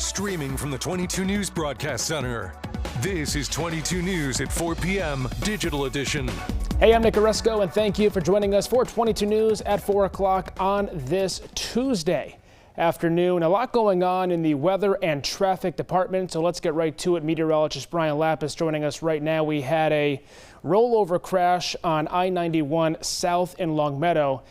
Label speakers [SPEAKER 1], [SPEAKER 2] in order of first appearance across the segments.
[SPEAKER 1] Streaming from the 22 News Broadcast Center. This is 22 News at 4 p.m. Digital Edition.
[SPEAKER 2] Hey, I'm Nick Oresco, and thank you for joining us for 22 News at 4 o'clock on this Tuesday afternoon. A lot going on in the weather and traffic department, so let's get right to it. Meteorologist Brian Lapis joining us right now. We had a rollover crash on I-91 south in Longmeadow.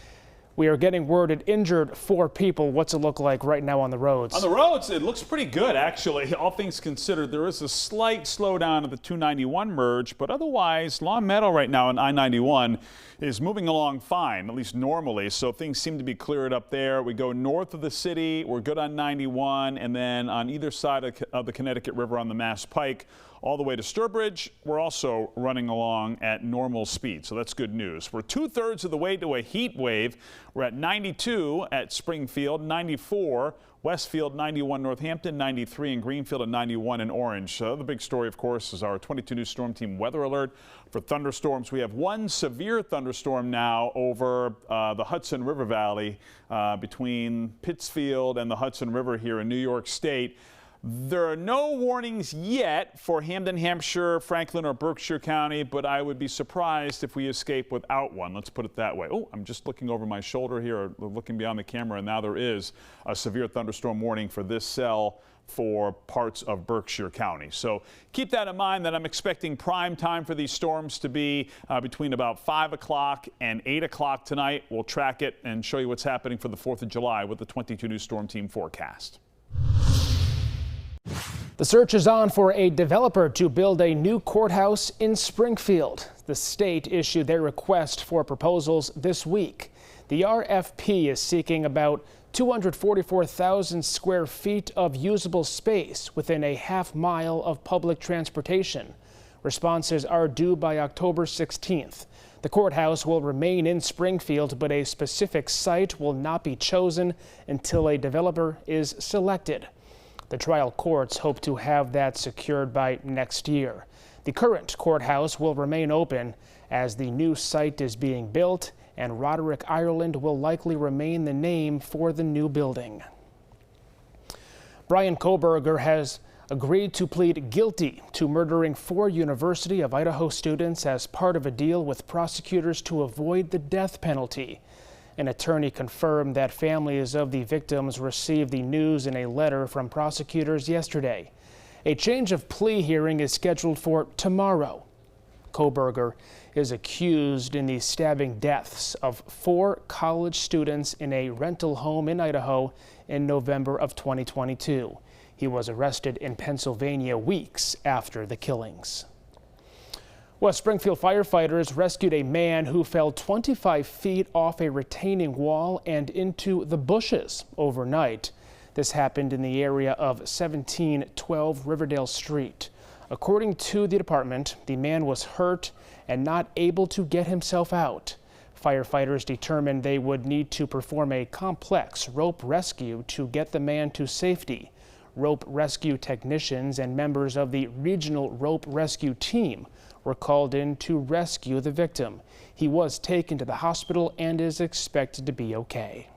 [SPEAKER 2] We are getting word it injured 4 people. What's it look like right now on the roads?
[SPEAKER 3] On the roads, it looks pretty good, actually. All things considered, there is a slight slowdown at the 291 merge, but otherwise, Longmeadow right now on I-91 is moving along fine, at least normally, so things seem to be cleared up there. We go north of the city, we're good on 91, and then on either side of the Connecticut River on the Mass Pike, all the way to Sturbridge, we're also running along at normal speed, so that's good news. We're 2/3 of the way to a heat wave. We're at 92 at Springfield, 94 Westfield, 91 Northampton, 93 in Greenfield, and 91 in Orange. The big story, of course, is our 22 News Storm Team weather alert for thunderstorms. We have one severe thunderstorm now over the Hudson River Valley between Pittsfield and the Hudson River here in New York State. There are no warnings yet for Hamden, Hampshire, Franklin, or Berkshire County, but I would be surprised if we escape without one. Let's put it that way. Oh, I'm just looking over my shoulder here, looking beyond the camera, and now there is a severe thunderstorm warning for this cell for parts of Berkshire County. So keep that in mind, that I'm expecting prime time for these storms to be between about 5 o'clock and 8 o'clock tonight. We'll track it and show you what's happening for the 4th of July with the 22 News Storm Team forecast.
[SPEAKER 2] The search is on for a developer to build a new courthouse in Springfield. The state issued their request for proposals this week. The RFP is seeking about 244,000 square feet of usable space within a half-mile of public transportation. Responses are due by October 16th. The courthouse will remain in Springfield, but a specific site will not be chosen until a developer is selected. The trial courts hope to have that secured by next year. The current courthouse will remain open as the new site is being built, and Roderick, Ireland will likely remain the name for the new building. Brian Koberger has agreed to plead guilty to murdering 4 University of Idaho students as part of a deal with prosecutors to avoid the death penalty. An attorney confirmed that families of the victims received the news in a letter from prosecutors yesterday. A change of plea hearing is scheduled for tomorrow. Koberger is accused in the stabbing deaths of 4 college students in a rental home in Idaho in November of 2022. He was arrested in Pennsylvania weeks after the killings. West Springfield firefighters rescued a man who fell 25 feet off a retaining wall and into the bushes overnight. This happened in the area of 1712 Riverdale Street. According to the department, the man was hurt and not able to get himself out. Firefighters determined they would need to perform a complex rope rescue to get the man to safety. Rope rescue technicians and members of the regional rope rescue team were called in to rescue the victim. He was taken to the hospital and is expected to be okay.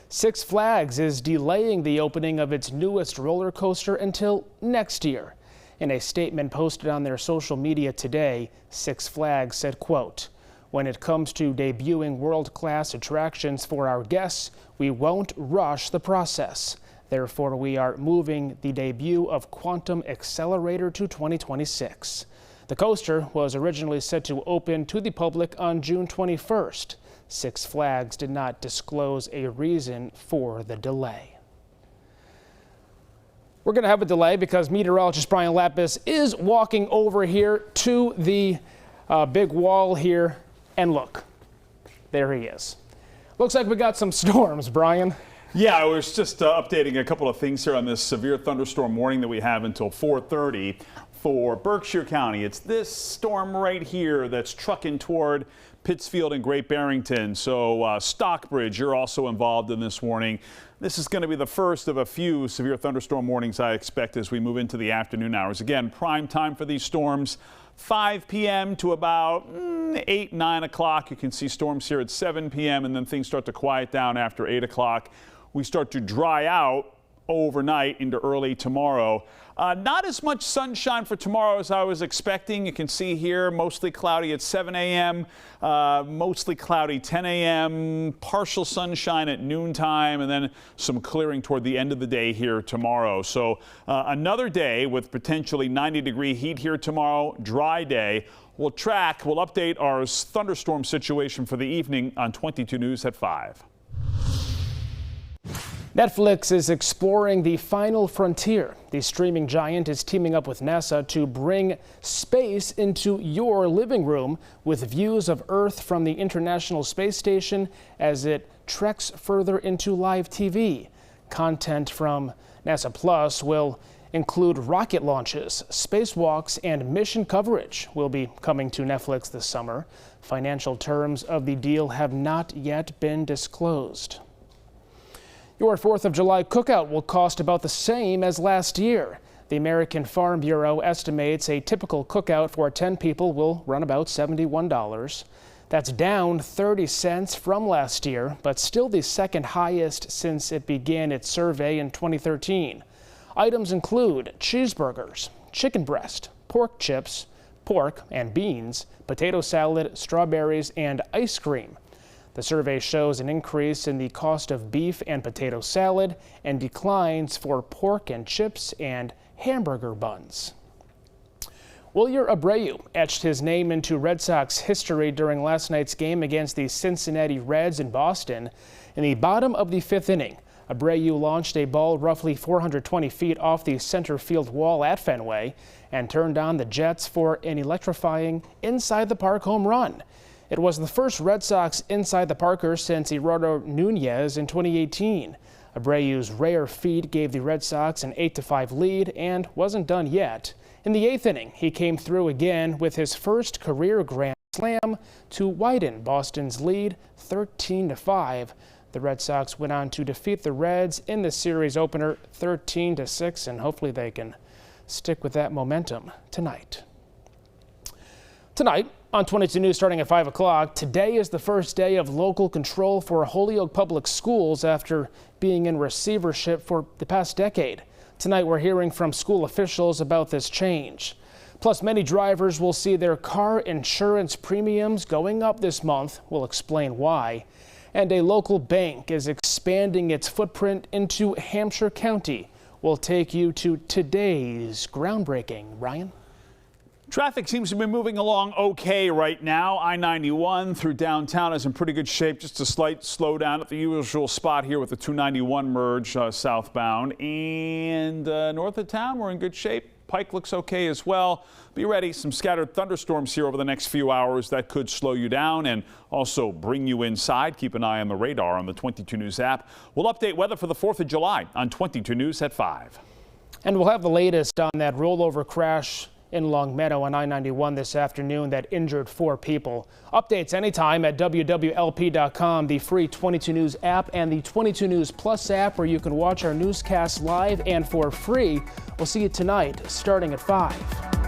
[SPEAKER 2] Six Flags is delaying the opening of its newest roller coaster until next year. In a statement posted on their social media today, Six Flags said, quote, "When it comes to debuting world-class attractions for our guests, we won't rush the process. Therefore, we are moving the debut of Quantum Accelerator to 2026. The coaster was originally set to open to the public on June 21st. Six Flags did not disclose a reason for the delay. We're going to have a delay because meteorologist Brian Lapis is walking over here to the big wall here. And look, there he is. Looks like we got some storms, Brian.
[SPEAKER 3] Yeah, I was just updating a couple of things here on this severe thunderstorm warning that we have until 4:30 for Berkshire County. It's this storm right here that's trucking toward Pittsfield and Great Barrington. So Stockbridge, you're also involved in this warning. This is going to be the first of a few severe thunderstorm warnings I expect as we move into the afternoon hours. Again, prime time for these storms, 5 p.m. to about 8, 9 o'clock. You can see storms here at 7 p.m. and then things start to quiet down after 8 o'clock. We start to dry out overnight into early tomorrow. Not as much sunshine for tomorrow as I was expecting. You can see here mostly cloudy at 7 a.m., mostly cloudy 10 a.m., partial sunshine at noontime, and then some clearing toward the end of the day here tomorrow. So another day with potentially 90-degree heat here tomorrow, dry day. We'll update our thunderstorm situation for the evening on 22 News at 5.
[SPEAKER 2] Netflix is exploring the final frontier. The streaming giant is teaming up with NASA to bring space into your living room with views of Earth from the International Space Station as it treks further into live TV. Content from NASA Plus will include rocket launches, spacewalks, and mission coverage will be coming to Netflix this summer. Financial terms of the deal have not yet been disclosed. Your 4th of July cookout will cost about the same as last year. The American Farm Bureau estimates a typical cookout for 10 people will run about $71. That's down 30 cents from last year, but still the second highest since it began its survey in 2013. Items include cheeseburgers, chicken breast, pork chips, pork and beans, potato salad, strawberries, and ice cream. The survey shows an increase in the cost of beef and potato salad and declines for pork and chips and hamburger buns. Wilyer Abreu etched his name into Red Sox history during last night's game against the Cincinnati Reds in Boston. In the bottom of the 5th inning, Abreu launched a ball roughly 420 feet off the center field wall at Fenway and turned on the Jets for an electrifying inside-the-park home run. It was the first Red Sox inside-the-parker since Eduardo Nunez in 2018. Abreu's rare feat gave the Red Sox an 8-5 lead and wasn't done yet. In the 8th inning, he came through again with his first career grand slam to widen Boston's lead 13-5. The Red Sox went on to defeat the Reds in the series opener 13-6, and hopefully they can stick with that momentum tonight. Tonight on 22 News starting at 5 o'clock, today is the first day of local control for Holyoke Public Schools after being in receivership for the past decade. Tonight we're hearing from school officials about this change. Plus, many drivers will see their car insurance premiums going up this month. We'll explain why. And a local bank is expanding its footprint into Hampshire County. We'll take you to today's groundbreaking. Ryan?
[SPEAKER 3] Traffic seems to be moving along okay right now. I-91 through downtown is in pretty good shape. Just a slight slowdown at the usual spot here with the 291 merge southbound. And north of town, we're in good shape. Pike looks okay as well. Be ready. Some scattered thunderstorms here over the next few hours that could slow you down and also bring you inside. Keep an eye on the radar on the 22 News app. We'll update weather for the 4th of July on 22 News at 5.
[SPEAKER 2] And we'll have the latest on that rollover crash in Longmeadow on I-91 this afternoon that injured 4 people. Updates anytime at wwlp.com, the free 22 News app, and the 22 News Plus app, where you can watch our newscasts live and for free. We'll see you tonight starting at 5.